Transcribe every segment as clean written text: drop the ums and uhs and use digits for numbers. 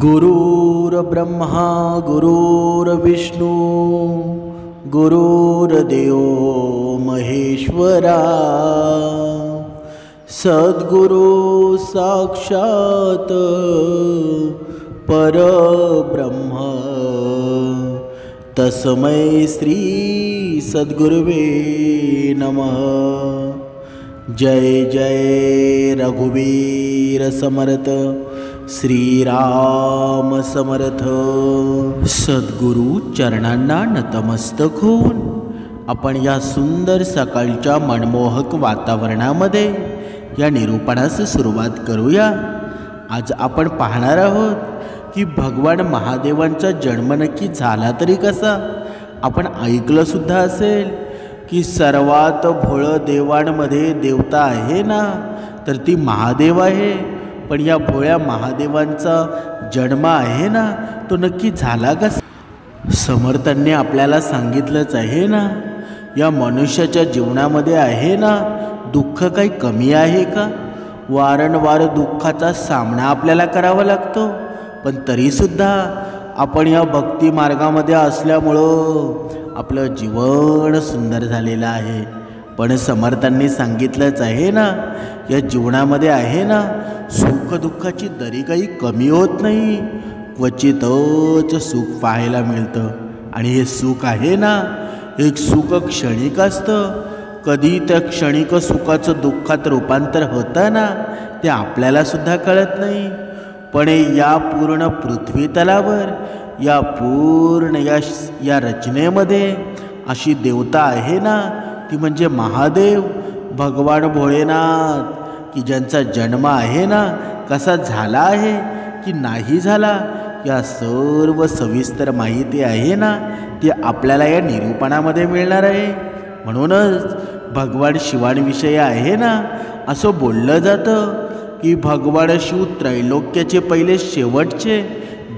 गुरुर्ब्रह्मा गुरुर्विष्णू गुरुर्देव महेश्वरा सद्गुरु साक्षात परब्रह्म तस्मै श्री सद्गुरुवे नमः। जय जय रघुवीर समर्थ श्रीराम समर्थ। सद्गुरु चरणांना नतमस्तक होऊन आपण या सुंदर सकाळच्या मनमोहक वातावरणामध्ये या निरूपणास सुरुवात करूया। आज आपण पाहणार आहोत की भगवान महादेवांचा जन्म नक्की झाला तरी कसा। आपण ऐकलं सुद्धा असेल की सर्वात भोळं देवांमध्ये देवता आहे ना, तर ती महादेव आहे। पण या भोळ्या महादेवांचा जन्म आहे ना, तो नक्की झाला कसा। समर्थांनी आपल्याला सांगितलंच आहे ना, या मनुष्याच्या जीवनामध्ये आहे ना दुःख काही कमी आहे का। वारंवार दुःखाचा सामना आपल्याला करावा लागतो, पण तरीसुद्धा आपण या भक्ती मार्गामध्ये असल्यामुळं आपलं जीवन सुंदर झालेलं आहे। पण समर्थांनी सांगितलंच आहे ना, या जीवनामध्ये आहे ना सुख दुःखाची दरी काही कमी होत नाही, क्वचितच सुख पाहायला मिळतं। आणि हे सुख आहे ना, एक सुख क्षणिक असतं। कधी त्या क्षणिक सुखाचं दुःखात रूपांतर होतं ना, ते आपल्याला सुद्धा कळत नाही। पण या पूर्ण पृथ्वी तलावर या पूर्ण या रचनेमध्ये अशी देवता आहे ना, ती म्हणजे महादेव भगवान भोळेनाथ, की ज्यांचा जन्म आहे ना कसा झाला आहे की नाही झाला, या सर्व सविस्तर माहिती आहे ना ती आपल्याला या निरूपणामध्ये मिळणार आहे। म्हणूनच भगवान शिवांविषयी आहे ना असं बोललं जातं की भगवान शिव त्रैलोक्याचे पहिले शेवटचे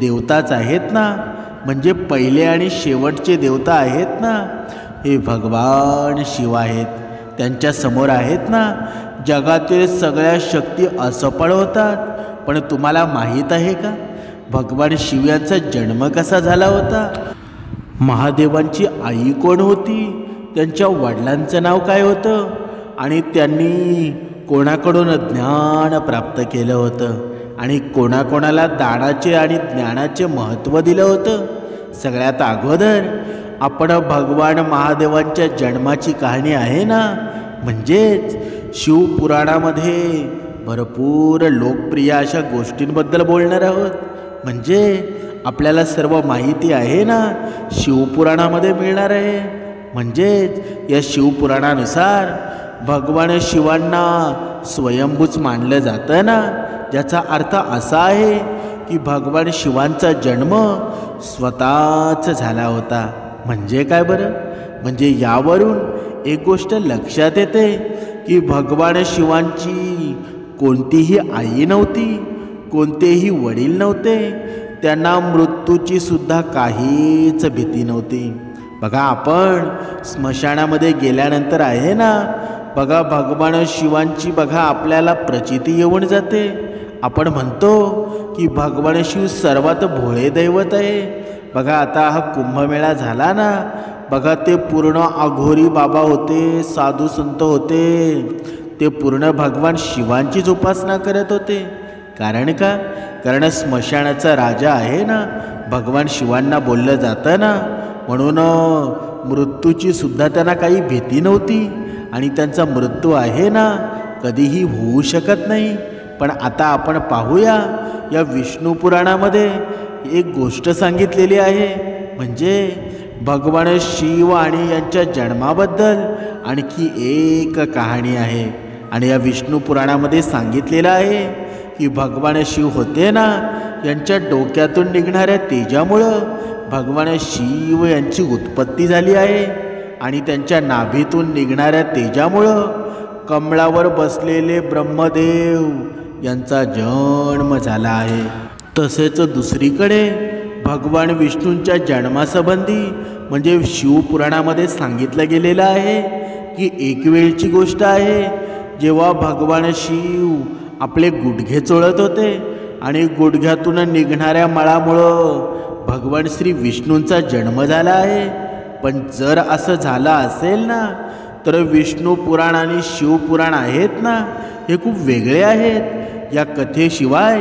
देवताच आहेत ना, म्हणजे पहिले आणि शेवटचे देवता आहेत ना हे भगवान शिव आहेत। त्यांच्या समोर आहेत ना जगातील सगळ्या शक्ती असफळ होतात। पण तुम्हाला माहीत आहे का भगवान शिव यांचा जन्म कसा झाला होता। महादेवांची आई कोण होती, त्यांच्या वडिलांचं नाव काय होतं, आणि त्यांनी कोणाकडून ज्ञान प्राप्त केलं होतं, आणि कोणाकोणाला दानाचे आणि ज्ञानाचे महत्त्व दिलं होतं। सगळ्यात अगोदर आपण भगवान महादेवांच्या जन्माची कहाणी आहे ना, म्हणजेच शिवपुराणामध्ये भरपूर लोकप्रिय अशा गोष्टींबद्दल बोलणार आहोत। म्हणजे आपल्याला सर्व माहिती आहे ना शिवपुराणामध्ये मिळणार आहे। म्हणजेच या शिवपुराणानुसार भगवान शिवांना स्वयंभूच मानलं जातं ना, ज्याचा अर्थ असा आहे की भगवान शिवांचा जन्म स्वतःच झाला होता। म्हणजे काय बरं, म्हणजे यावरून एक गोष्ट लक्षात येते की भगवान शिवांची कोणतीही आई नव्हती, कोणतेही वडील नव्हते, त्यांना मृत्यूची सुद्धा काहीच भीती नव्हती। बघा आपण स्मशानामध्ये गेल्यानंतर आहे ना, बघा भगवान शिवांची बघा आपल्याला प्रचिती येऊन जाते। आपण म्हणतो की भगवान शिव सर्वात भोळे दैवत आहे। बघा आता हा कुंभमेळा झाला ना, बघा ते पूर्ण अघोरी बाबा होते, साधू संत होते, ते पूर्ण भगवान शिवांचीच उपासना करत होते। कारण का, कारण स्मशानाचा राजा आहे ना भगवान शिवांना बोललं जातं ना, म्हणून मृत्यूची सुद्धा त्यांना काही भीती नव्हती, आणि त्यांचा मृत्यू आहे ना कधीही होऊ शकत नाही। पण आता आपण पाहूया या विष्णू पुराणामध्ये एक गोष्ट सांगितलेली आहे, म्हणजे भगवान शिव आणि यांच्या जन्माबद्दल आणखी एक कहाणी आहे। आणि या विष्णू पुराणामध्ये सांगितलेलं आहे की भगवान शिव होते ना, यांच्या डोक्यातून निघणाऱ्या तेजामुळं भगवान शिव यांची उत्पत्ती झाली आहे, आणि त्यांच्या नाभीतून निघणाऱ्या तेजामुळं कमळावर बसलेले ब्रह्मदेव यांचा जन्म झाला आहे। तसेच दुसरीकडे भगवान विष्णूंच्या जन्मासंबंधी म्हणजे शिवपुराणामध्ये सांगितलं गेलेलं आहे की एक वेळची गोष्ट आहे, जेव्हा भगवान शिव आपले गुडघे चोळत होते आणि गुडघ्यातून निघणाऱ्या मळामुळं भगवान श्री विष्णूंचा जन्म झाला आहे. पण जर असं झालं असेल ना, तर विष्णू पुराण आणि शिवपुराण आहेत ना, हे खूप वेगळे आहेत. या कथेशिवाय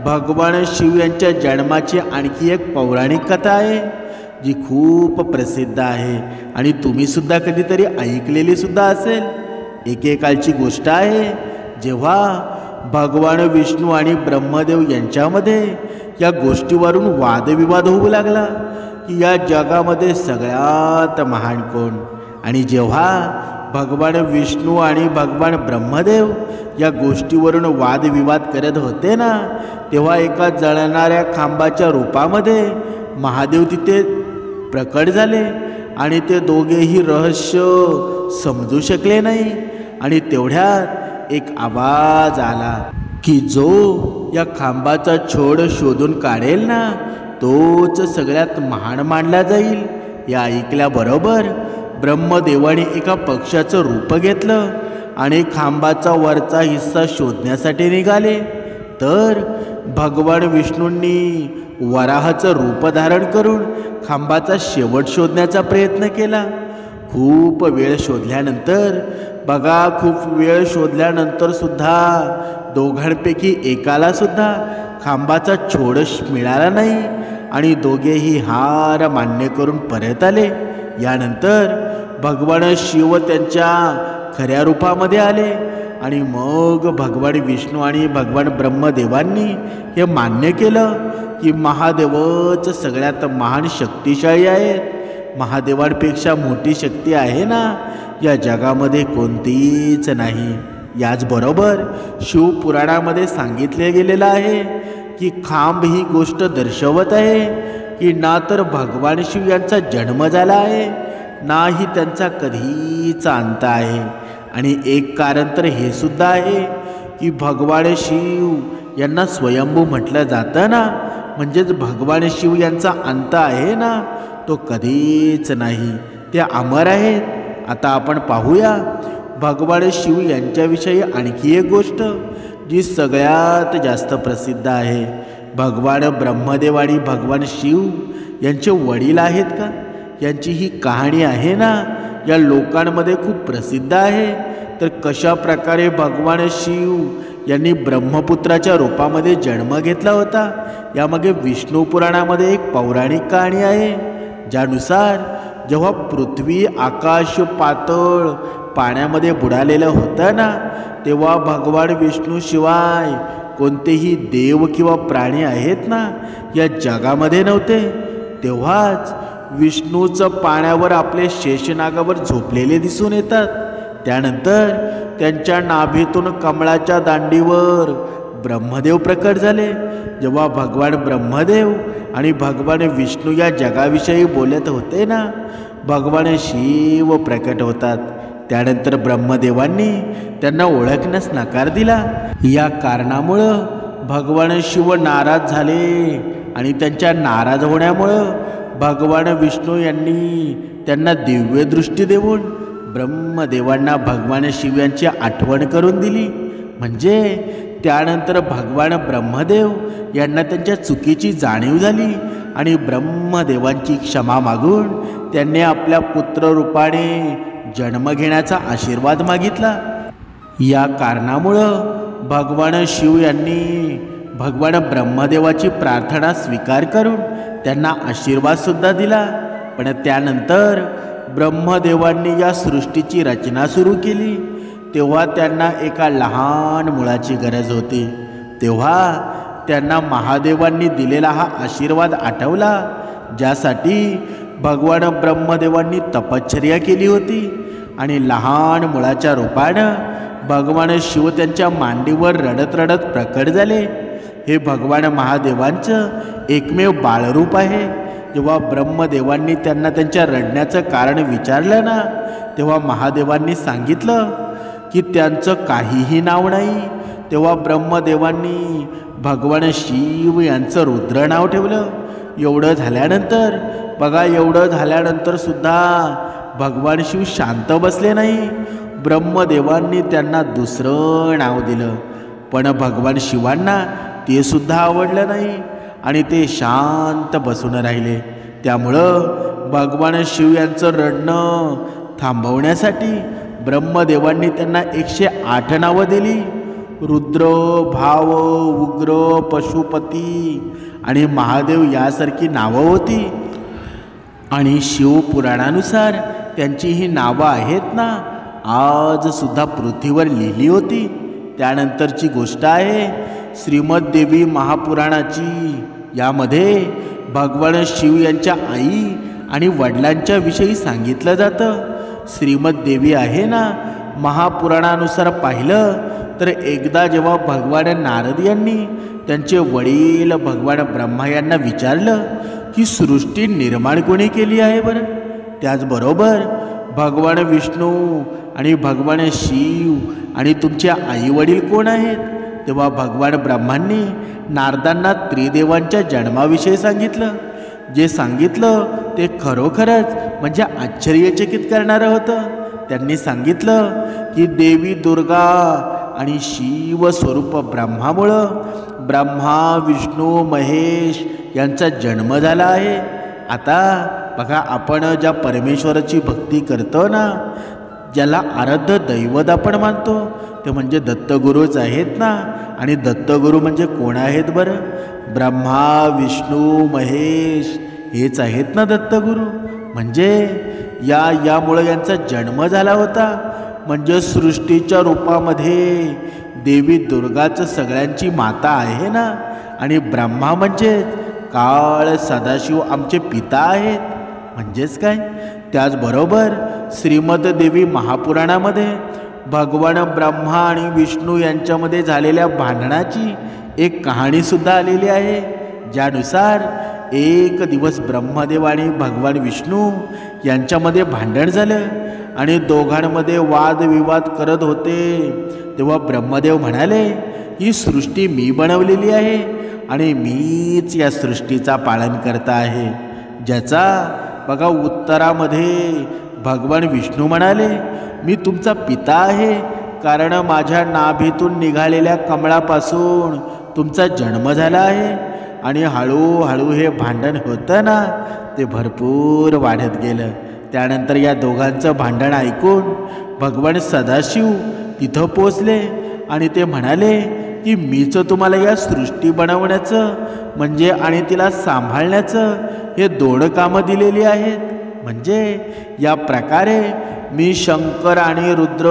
भगवान शिव यांच्या जन्माची आणखी एक पौराणिक कथा आहे, जी खूप प्रसिद्ध आहे आणि तुम्ही सुद्धा कधीतरी ऐकलेली सुद्धा असेल. एकेकाळची गोष्ट आहे, जेव्हा भगवान विष्णू आणि ब्रह्मदेव यांच्यामध्ये या गोष्टीवरून वादविवाद होऊ लागला की या जगामध्ये सगळ्यात महान कोण. आणि जेव्हा भगवान विष्णू आणि भगवान ब्रह्मदेव या गोष्टीवरून वादविवाद करत होते ना, तेव्हा एका जळणाऱ्या खांबाच्या रूपामध्ये महादेव तिथे प्रकट झाले आणि ते दोघेही रहस्य समजू शकले नाही. आणि तेवढ्यात एक आवाज आला की जो या खांबाचा छोड शोधून काढेल ना, तोच सगळ्यात महान मानला जाईल. या ऐकल्याबरोबर ब्रह्मदेवाने एका पक्षाचं रूप घेतलं आणि खांबाचा वरचा हिस्सा शोधण्यासाठी निघाले. तर भगवान विष्णूंनी वराहाचं रूप धारण करून खांबाचा शेवट शोधण्याचा प्रयत्न केला. खूप वेळ शोधल्यानंतर खूप वेळ शोधल्यानंतर सुद्धा दोघांपैकी एकाला सुद्धा खांबाचा छोड मिळाला नाही आणि दोघेही हार मान्य करून परत आले. यानंतर भगवान शिव त्यांच्या खऱ्या रूपामध्ये आले आणि मग भगवान विष्णू आणि भगवान ब्रह्मदेवांनी हे मान्य केलं की महादेवच सगळ्यात महान शक्तिशाली आहेत. महादेवांपेक्षा मोठी शक्ती आहे ना, या जगामध्ये कोणतीच नाही. याचबरोबर शिवपुराणामध्ये सांगितले गेलेलं आहे की खांब ही गोष्ट दर्शवत आहे की ना तर भगवान शिव यांचा जन्म झाला आहे, नाही त्यांचा कधीच अंत आहे. आणि एक कारण तर हे सुद्धा आहे की भगवान शिव यांना स्वयंभू म्हटलं जातं ना, म्हणजेच भगवान शिव यांचा अंत आहे ना, तो कधीच नाही, ते अमर आहेत. आता आपण पाहूया भगवान शिव यांच्याविषयी आणखी एक गोष्ट जी सगळ्यात जास्त प्रसिद्ध आहे. भगवान ब्रह्मदेव आणि भगवान शिव यांचे वडील आहेत का, यांची ही कहाणी आहे ना, या लोकांमध्ये खूप प्रसिद्ध आहे. तर कशा प्रकारे भगवान शिव यांनी ब्रह्मपुत्राच्या रूपामध्ये जन्म घेतला होता, यामागे विष्णू पुराणामध्ये एक पौराणिक कहाणी आहे. ज्यानुसार जेव्हा पृथ्वी आकाश पातळ पाण्यामध्ये बुडालेलं होतं ना, तेव्हा भगवान विष्णू शिवाय कोणतेही देव किंवा प्राणी आहेत ना, या जगामध्ये नव्हते. तेव्हाच विष्णूचं पाण्यावर आपले शेषनागावर झोपलेले दिसून येतात. त्यानंतर त्यांच्या नाभीतून कमळाच्या दांडीवर ब्रह्मदेव प्रकट झाले. जेव्हा भगवान ब्रह्मदेव आणि भगवान विष्णू या जगाविषयी बोलत होते ना, भगवान शिव प्रकट होतात. त्यानंतर ब्रह्मदेवांनी त्यांना ओळखण्यास नकार दिला. या कारणामुळं भगवान शिव नाराज झाले आणि त्यांच्या नाराज होण्यामुळं भगवान विष्णू यांनी त्यांना दिव्य दृष्टी देऊन ब्रह्मदेवांना भगवान शिव यांची आठवण करून दिली. म्हणजे त्यानंतर भगवान ब्रह्मदेव यांना त्यांच्या चुकीची जाणीव झाली आणि ब्रह्मदेवांची क्षमा मागून त्यांनी आपल्या पुत्ररूपाने जन्म घेण्याचा आशीर्वाद मागितला. या कारणामुळं भगवान शिव यांनी भगवान ब्रह्मदेवाची प्रार्थना स्वीकार करून त्यांना आशीर्वादसुद्धा दिला. पण त्यानंतर ब्रह्मदेवांनी या सृष्टीची रचना सुरू केली. तेव्हा त्यांना एका लहान मुलाची गरज होती. तेव्हा त्यांना महादेवांनी दिलेला हा आशीर्वाद आठवला, ज्यासाठी भगवान ब्रह्मदेवांनी तपश्चर्या केली होती. आणि लहान मुलाच्या रूपानं भगवान शिव त्यांच्या मांडीवर रडत रडत प्रकट झाले. हे भगवान महादेवांचं एकमेव बाळरूप आहे. जेव्हा ब्रह्मदेवांनी त्यांना त्यांच्या रडण्याचं कारण विचारलं ना, तेव्हा महादेवांनी सांगितलं की त्यांचं काहीही नाव नाही. तेव्हा ब्रह्मदेवांनी भगवान शिव यांचं रुद्र नाव ठेवलं. एवढं झाल्यानंतर सुद्धा भगवान शिव शांत बसले नाही. ब्रह्मदेवांनी त्यांना दुसरं नाव दिलं. पण भगवान शिवांना ते सुद्धा आवडलं नाही आणि ते शांत बसून राहिले. त्यामुळं भगवान शिव यांचं रडणं थांबवण्यासाठी ब्रह्मदेवांनी त्यांना 108 नावं दिली. रुद्र, भाव, उग्र, पशुपती आणि महादेव यासारखी नावं होती. आणि शिवपुराणानुसार त्यांची ही नावं आहेत ना, आज सुद्धा पृथ्वीवर लिहिली होती. त्यानंतरची गोष्ट आहे श्रीमद देवी महापुराणाची. यामध्ये भगवान शिव यांच्या आई आणि वडिलांच्या विषयी सांगितलं जातं. श्रीमद देवी आहे ना, महापुराणानुसार पाहिलं तर एकदा जेव्हा भगवान नारद यांनी त्यांचे वडील भगवान ब्रह्मा यांना विचारलं की सृष्टी निर्माण कोणी केली आहे बरं, त्याचबरोबर भगवान विष्णू आणि भगवान शिव आणि तुमचे आईवडील कोण आहेत, तेव्हा भगवान ब्रह्मांनी नारदांना त्रिदेवांच्या जन्माविषयी सांगितलं. जे सांगितलं ते खरोखरच म्हणजे आश्चर्यचकित करणारं होतं. त्यांनी सांगितलं की देवी दुर्गा आणि शिव स्वरूप ब्रह्मामुळं ब्रह्मा, विष्णू, महेश यांचा जन्म झाला आहे. आता बघा, आपण ज्या परमेश्वराची भक्ती करतो ना, ज्याला आराध्य दैवत आपण मानतो, ते म्हणजे दत्तगुरूच आहेत ना. आणि दत्तगुरू म्हणजे कोण आहेत बरं? ब्रह्मा, विष्णू, महेश हेच आहेत ना दत्तगुरू. म्हणजे यामुळं यांचा जन्म झाला होता. म्हणजे सृष्टीच्या रूपामध्ये देवी दुर्गाच सगळ्यांची माता आहे ना. आणि ब्रह्मा म्हणजे काळ सदाशिव आमचे पिता आहेत. म्हणजेच काय, त्याचबरोबर श्रीमद देवी महापुराणामध्ये भगवान ब्रह्मा आणि विष्णू यांच्यामध्ये झालेल्या भांडणाची एक कहाणीसुद्धा आलेली आहे. ज्यानुसार एक दिवस ब्रह्मदेव आणि भगवान विष्णू यांच्यामध्ये भांडण झालं आणि दोघांमध्ये वादविवाद करत होते. तेव्हा ब्रह्मदेव म्हणाले, ही सृष्टी मी बनवलेली आहे आणि मीच या सृष्टीचा पालन करता आहे. ज्याचा बघा उत्तरामध्ये भगवान विष्णू म्हणाले, मी तुमचा पिता आहे, कारण माझ्या नाभीतून निघालेल्या कमळापासून तुमचा जन्म झाला आहे. आणि हळूहळू हे भांडण होतं ना, ते भरपूर वाढत गेलं. त्यानंतर या दोघांचं भांडण ऐकून भगवान सदाशिव तिथं पोचले आणि ते म्हणाले की मीच तुम्हाला या सृष्टी बनवण्याचं म्हणजे आणि तिला सांभाळण्याचं हे 2 कामं दिलेली आहेत. म्हणजे या प्रकारे मी शंकर आणि रुद्र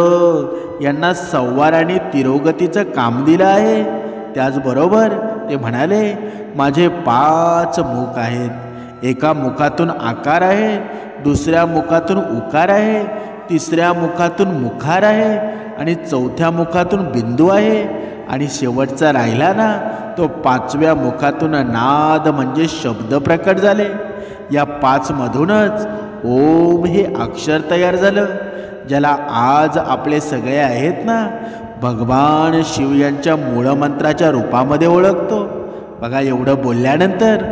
यांना संवार आणि तिरोगतीचं काम दिलं आहे. त्याचबरोबर ते म्हणाले, माझे 5 मुख आहेत. एका मुखातून आकार आहे, दुसऱ्या मुखातून उकार आहे, तिसऱ्या मुखातून मुखार आहे आणि चौथ्या मुखातून बिंदू आहे आणि शेवटचा राहिला ना, तो 5व्या मुखातून नाद म्हणजे शब्द प्रकट झाले. या 5 मधूनच ओम हे अक्षर तयार झालं, ज्याला आज आपले सगळे आहेत ना भगवान शिव यांच्या मूळमंत्राच्या रूपामध्ये ओळखतो. बघा, एवढं बोलल्यानंतर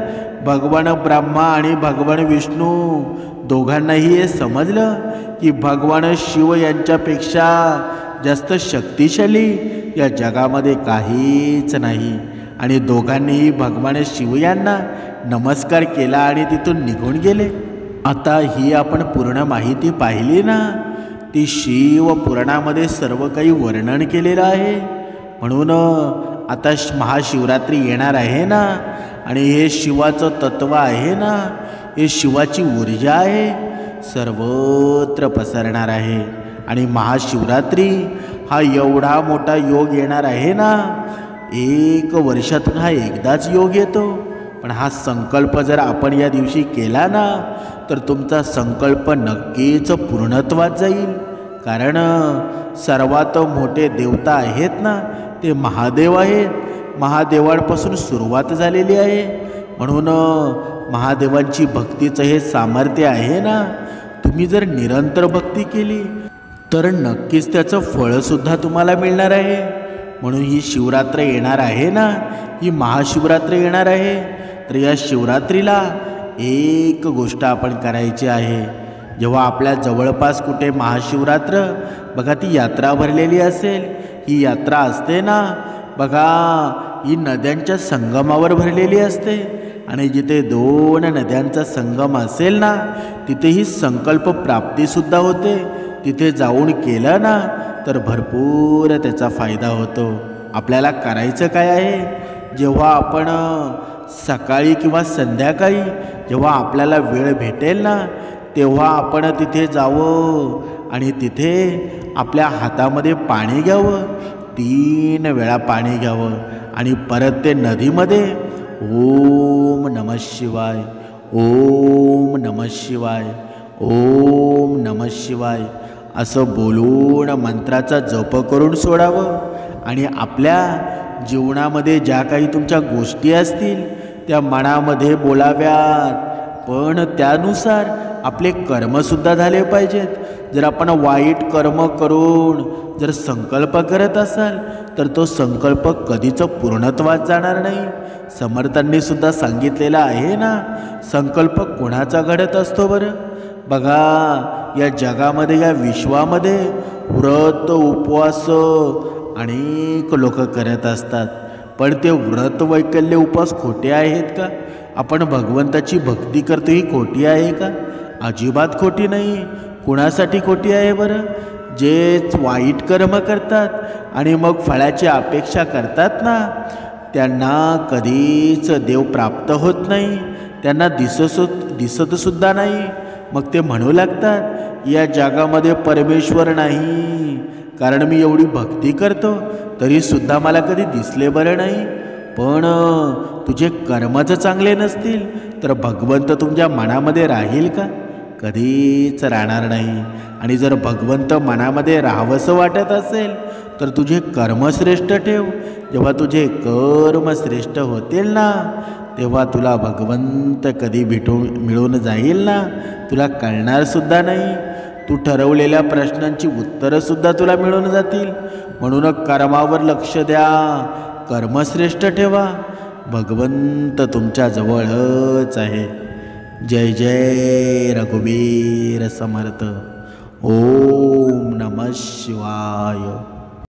भगवान ब्रह्मा आणि भगवान विष्णू दोघांनाही हे समजलं की भगवान शिव यांच्यापेक्षा जास्त शक्तिशाली या जगामध्ये काहीच नाही. आणि दोघांनीही भगवान शिव यांना नमस्कार केला आणि तिथून निघून गेले. आता ही आपण पूर्ण माहिती पाहिली ना, ती शिव पुराणामध्ये सर्व काही वर्णन केलेलं आहे. म्हणून आता महाशिवरात्री येणार आहे ना, आणि हे शिवाचं तत्व आहे ना, हे शिवाची ऊर्जा आहे, सर्वत्र पसरणार आहे. आणि महाशिवरात्री हा एवढा मोठा योग येणार आहे ना, 1 वर्षातून हा एकदाच योग येतो. पण हा संकल्प जर आपण या दिवशी केला ना, तर तुमचा संकल्प नक्कीच पूर्णत्वात जाईल. कारण सर्वात मोठे देवता आहेत ना, ते महादेव आहेत. महादेवांपासून सुरुवात झालेली आहे. म्हणून महादेवांची भक्तीचं हे सामर्थ्य आहे ना, तुम्ही जर निरंतर भक्ती केली तर नक्कीच त्याचं फळसुद्धा तुम्हाला मिळणार आहे. म्हणून ही शिवरात्र येणार आहे ना, ही महाशिवरात्र येणार आहे. तर या शिवरात्रीला एक गोष्ट आपण करायची आहे. जेव्हा आपल्या जवळपास कुठे महाशिवरात्र बघा ती यात्रा भरलेली असेल, ही यात्रा असते ना बघा, ही नद्यांच्या संगमावर भरलेली असते आणि जिथे दोन नद्यांचा संगम असेल ना तिथे ही संकल्प प्राप्तीसुद्धा होते. तिथे जाऊन केलं ना तर भरपूर त्याचा फायदा होतो. आपल्याला करायचं काय आहे, जेव्हा आपण सकाळी किंवा संध्याकाळी जेव्हा आपल्याला वेळ भेटेल ना तेव्हा आपण तिथे जावं आणि तिथे आपल्या हातामध्ये पाणी घ्यावं, 3 वेळा पाणी घ्यावं आणि परत ते नदीमध्ये ओम नमः शिवाय, ओम नमः शिवाय, ओम नमः शिवाय असं बोलून मंत्राचा जप करून सोडावं. आणि आपल्या जीवनामध्ये ज्या काही तुमच्या गोष्टी असतील त्या मनामध्ये बोलाव्यात, पण त्यानुसार आपले कर्मसुद्धा झाले पाहिजेत. जर आपण वाईट कर्म करून जर संकल्प करत असाल तर तो संकल्प कधीच पूर्णत्वास जाणार नाही. समर्थांनी सुद्धा सांगितलेलं आहे ना, संकल्प कोणाचा घडत असतो बरं? बघा, या जगामध्ये या विश्वामध्ये व्रत उपवास अनेक लोक करत असतात, पण ते व्रत वैकल्य उपवास खोटे आहेत का? आपण भगवंताची भक्ती करतो ही खोटी आहे का? अजिबात खोटी नाही. कुणासाठी खोटी आहे बरं? जे वाईट कर्म करतात आणि मग फळाची अपेक्षा करतात ना त्यांना कधीच देव प्राप्त होत नाही, त्यांना दिसतसुद्धा नाही. मग ते म्हणू लागतात या जगामध्ये परमेश्वर नाही, कारण मी एवढी भक्ती करतो तरीसुद्धा मला कधी दिसले बरं नाही. पण तुझे कर्मच चांगले नसतील तर भगवंत तुमच्या मनामध्ये राहील का? कधीच राहणार नाही. आणि जर भगवंत मनामध्ये राहावंसं वाटत असेल तर तुझे कर्म श्रेष्ठ ठेव. जेव्हा तुझे कर्म श्रेष्ठ होतील ना तेव्हा तुला भगवंत कधी मिळून जाईल ना तुला कळणारसुद्धा नाही. तू ठरवलेल्या प्रश्नांची उत्तरंसुद्धा तुला मिळून जातील. म्हणून कर्मावर लक्ष द्या, कर्मश्रेष्ठ ठेवा. भगवंत तुमच्या जवळच आहे. जय जय रघुवीर समर्थ. ओम नमः शिवाय.